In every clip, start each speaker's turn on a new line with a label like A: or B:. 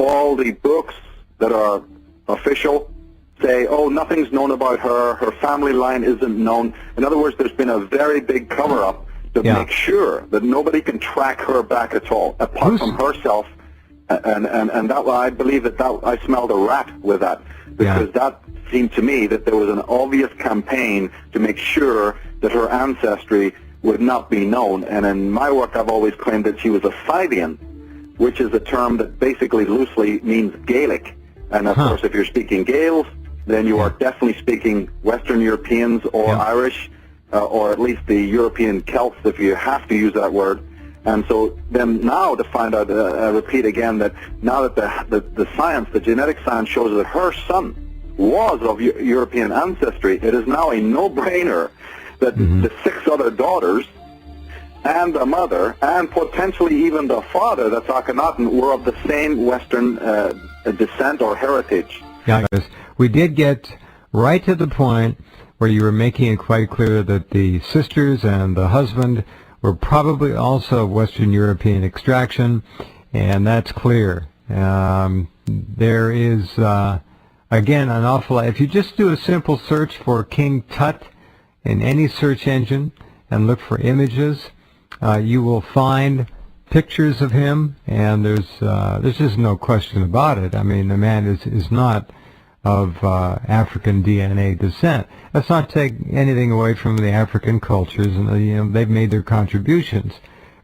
A: all the books that are official say, oh, nothing's known about her, her family line isn't known. In other words, there's been a very big cover-up to make sure that nobody can track her back at all, apart from herself. And that, I believe that I smelled a rat with that, because that seemed to me that there was an obvious campaign to make sure that her ancestry would not be known. And in my work, I've always claimed that she was a Scythian, which is a term that basically loosely means Gaelic. And of course, if you're speaking Gaels, then you are definitely speaking Western Europeans or Irish, or at least the European Celts, if you have to use that word. And so then now to find out, repeat again, that now that the science, the genetic science shows that her son was of European ancestry, it is now a no-brainer that the 6 other daughters and the mother and potentially even the father, that's Akhenaten, were of the same Western descent or heritage.
B: Yeah, we did get right to the point where you were making it quite clear that the sisters and the husband were probably also Western European extraction, and that's clear. There is, again, an awful lot. If you just do a simple search for King Tut in any search engine and look for images, you will find pictures of him, and there's just no question about it. I mean, the man is not of African DNA descent. Let's not take anything away from the African cultures, and they've made their contributions.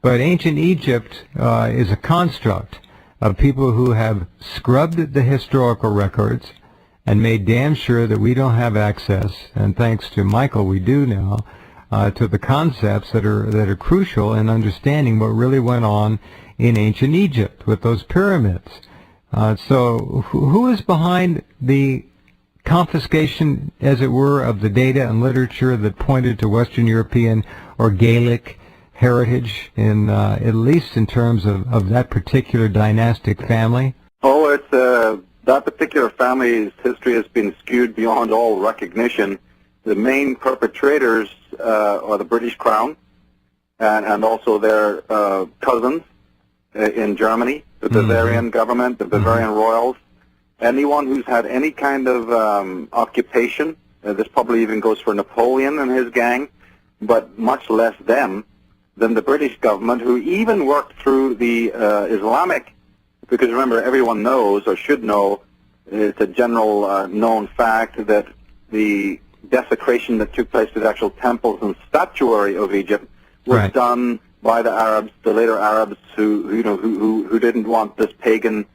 B: But ancient Egypt is a construct of people who have scrubbed the historical records and made damn sure that we don't have access, and thanks to Michael we do now, to the concepts that are crucial in understanding what really went on in ancient Egypt with those pyramids. So who is behind the confiscation, as it were, of the data and literature that pointed to Western European or Gaelic heritage, in at least in terms of that particular dynastic family?
A: Oh, it's that particular family's history has been skewed beyond all recognition. The main perpetrators are the British Crown and also their cousins in Germany, the Bavarian government, the Bavarian royals. Anyone who's had any kind of occupation, this probably even goes for Napoleon and his gang, but much less them than the British government, who even worked through the Islamic, because remember, everyone knows, or should know, it's a general known fact that the desecration that took place to the actual temples and statuary of Egypt was done by the Arabs, the later Arabs, who didn't want this pagan,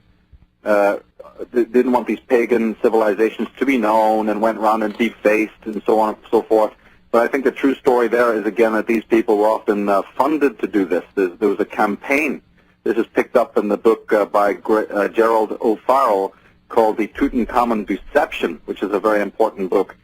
A: didn't want these pagan civilizations to be known, and went around and defaced and so on and so forth. But I think the true story there is, again, that these people were often funded to do this. There was a campaign. This is picked up in the book by Gerald O'Farrell called The Tutankhamun Deception, which is a very important book.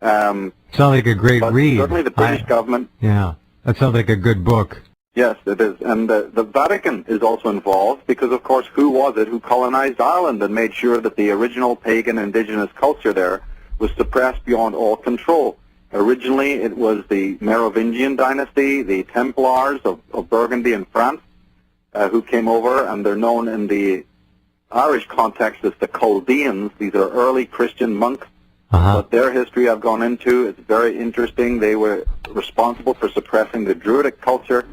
B: Sounds like a great read.
A: Certainly the British government.
B: Yeah, that sounds like a good book.
A: Yes, it is. And the Vatican is also involved because, of course, who was it who colonized Ireland and made sure that the original pagan indigenous culture there was suppressed beyond all control? Originally, it was the Merovingian dynasty, the Templars of Burgundy in France, who came over, and they're known in the Irish context as the Chaldeans. These are early Christian monks. But their history I've gone into, it's very interesting. They were responsible for suppressing the Druidic culture.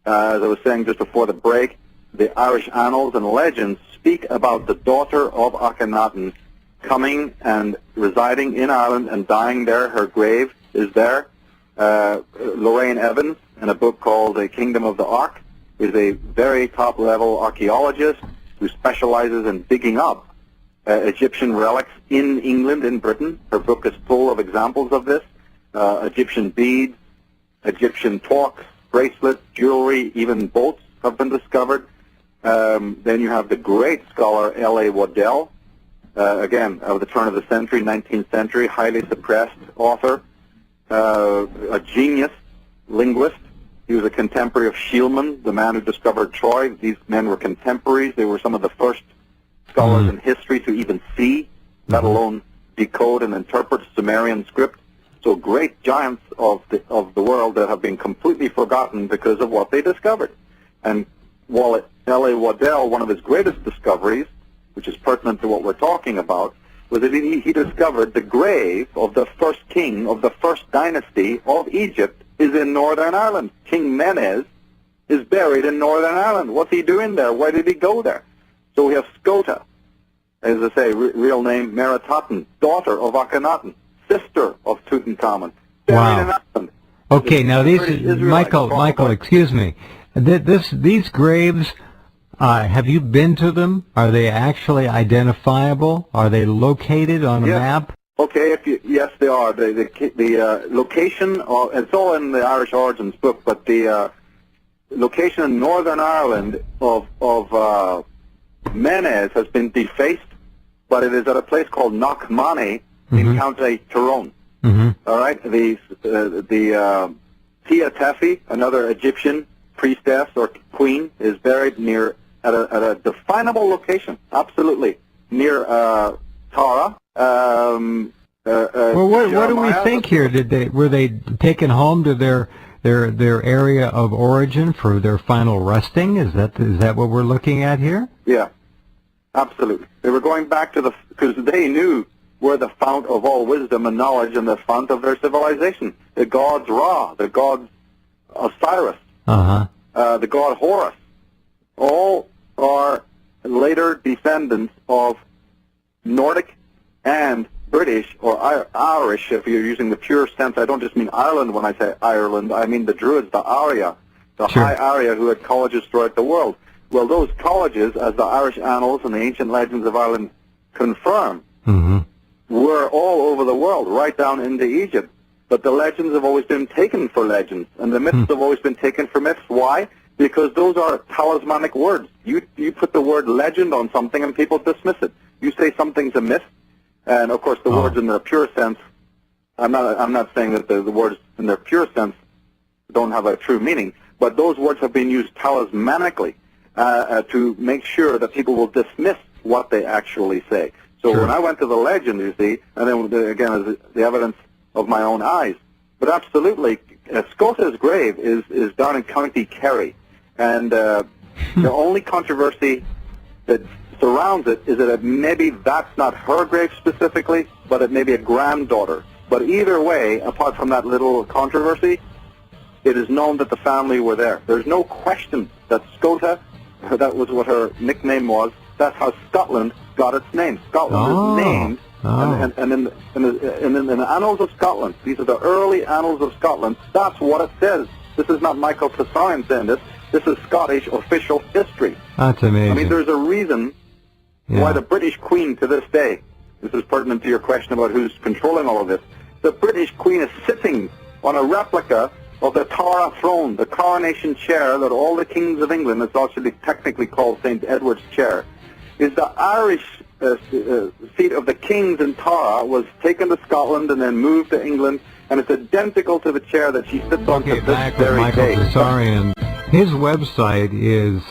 A: As I was saying just before the break, the Irish annals and legends speak about the daughter of Akhenaten coming and residing in Ireland and dying there. Her grave is there. Lorraine Evans, in a book called The Kingdom of the Ark, is a very top-level archaeologist who specializes in digging up Egyptian relics in England, in Britain. Her book is full of examples of this. Egyptian beads, Egyptian torques, bracelets, jewelry, even boats have been discovered. Then you have the great scholar L.A. Waddell, again, of the turn of the century, 19th century, highly suppressed author, a genius linguist. He was a contemporary of Schielman, the man who discovered Troy. These men were contemporaries. They were some of the first scholars in history to even see, let alone decode and interpret Sumerian script. So great giants of the world that have been completely forgotten because of what they discovered. And while L.A. Waddell, one of his greatest discoveries which is pertinent to what we're talking about, was that he discovered the grave of the first king of the first dynasty of Egypt is in Northern Ireland. King Menes is buried in Northern Ireland. What's he doing there? Why did he go there? So we have Scota, as I say, real name Meritaten, daughter of Akhenaten, sister of Tutankhamun, buried in Ireland.
B: Okay, now Michael, excuse me. These graves, have you been to them? Are they actually identifiable? Are they located on a map?
A: Okay, yes, they are. The location, it's all in the Irish Origins book, but the location in Northern Ireland of Menes has been defaced, but it is at a place called Knockmany in County Tyrone. All right, the Tia Tefi, another Egyptian priestess or queen, is buried near at a definable location, absolutely near Tara.
B: Well, what do we think here? Were they taken home to their area of origin for their final resting? Is that what we're looking at here?
A: Yeah, absolutely. They were going back to because they knew where the fount of all wisdom and knowledge and the fount of their civilization. The gods Ra, the gods Osiris, the god Horus, all are later descendants of Nordic and British or Irish, if you're using the pure sense. I don't just mean Ireland when I say Ireland. I mean the Druids, the Arya, the High Arya who had colleges throughout the world. Well, those colleges, as the Irish annals and the ancient legends of Ireland confirm, were all over the world, right down into Egypt. But the legends have always been taken for legends, and the myths have always been taken for myths. Why? Because those are talismanic words. You put the word legend on something and people dismiss it. You say something's a myth, and of course the words in their pure sense, I'm not saying that the words in their pure sense don't have a true meaning, but those words have been used talismanically to make sure that people will dismiss what they actually say. So when I went to the legend, you see, and then again the evidence of my own eyes, but absolutely, Scota's grave is down in County Kerry, and the only controversy that surrounds it is that maybe that's not her grave specifically, but it may be a granddaughter. But either way, apart from that little controversy, it is known that the family were there. There's no question that Scota, that was what her nickname was, that's how Scotland got its name. Scotland is named, and in the Annals of Scotland, these are the early Annals of Scotland, that's what it says. This is not Michael Tsarion saying this. This is Scottish official history.
B: That's amazing.
A: I mean, there's a reason why the British Queen to this day, this is pertinent to your question about who's controlling all of this, the British Queen is sitting on a replica of the Tara throne, the coronation chair that all the kings of England, it's actually technically called St. Edward's chair, is the Irish seat of the kings in Tara, was taken to Scotland and then moved to England, and it's identical to the chair that she sits on to this very day.
B: Michael Tsarion. His website is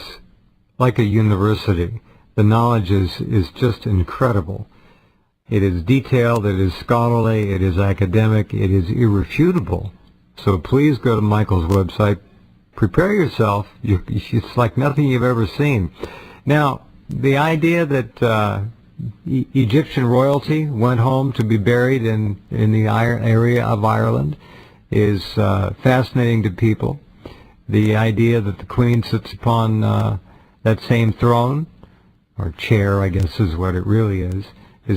B: like a university. The knowledge is just incredible. It is detailed, it is scholarly, it is academic, it is irrefutable. So please go to Michael's website. Prepare yourself. It's like nothing you've ever seen. Now, the idea that Egyptian royalty went home to be buried in the area of Ireland is fascinating to people. The idea that the Queen sits upon that same throne, or chair, I guess is what it really is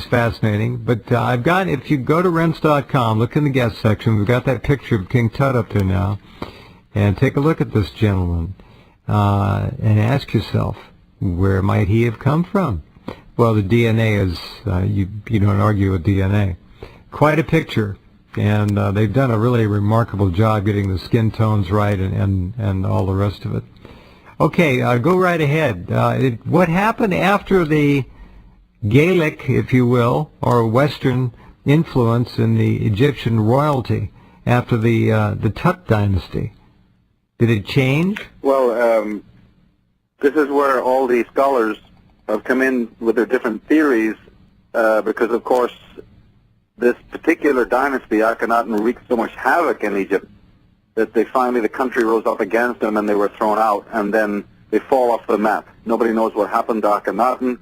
B: fascinating. But I've got, if you go to Rense.com, look in the guest section, we've got that picture of King Tut up there now, and take a look at this gentleman, and ask yourself, where might he have come from? Well, the DNA is, you don't argue with DNA. Quite a picture, and they've done a really remarkable job getting the skin tones right and all the rest of it. Okay, go right ahead. What happened after the Gaelic, if you will, or Western influence in the Egyptian royalty after the Tut dynasty? Did it change?
A: Well, this is where all the scholars have come in with their different theories, because, of course, this particular dynasty, Akhenaten, wreaked so much havoc in Egypt that the country rose up against them and they were thrown out, and then they fall off the map. Nobody knows what happened to Akhenaten.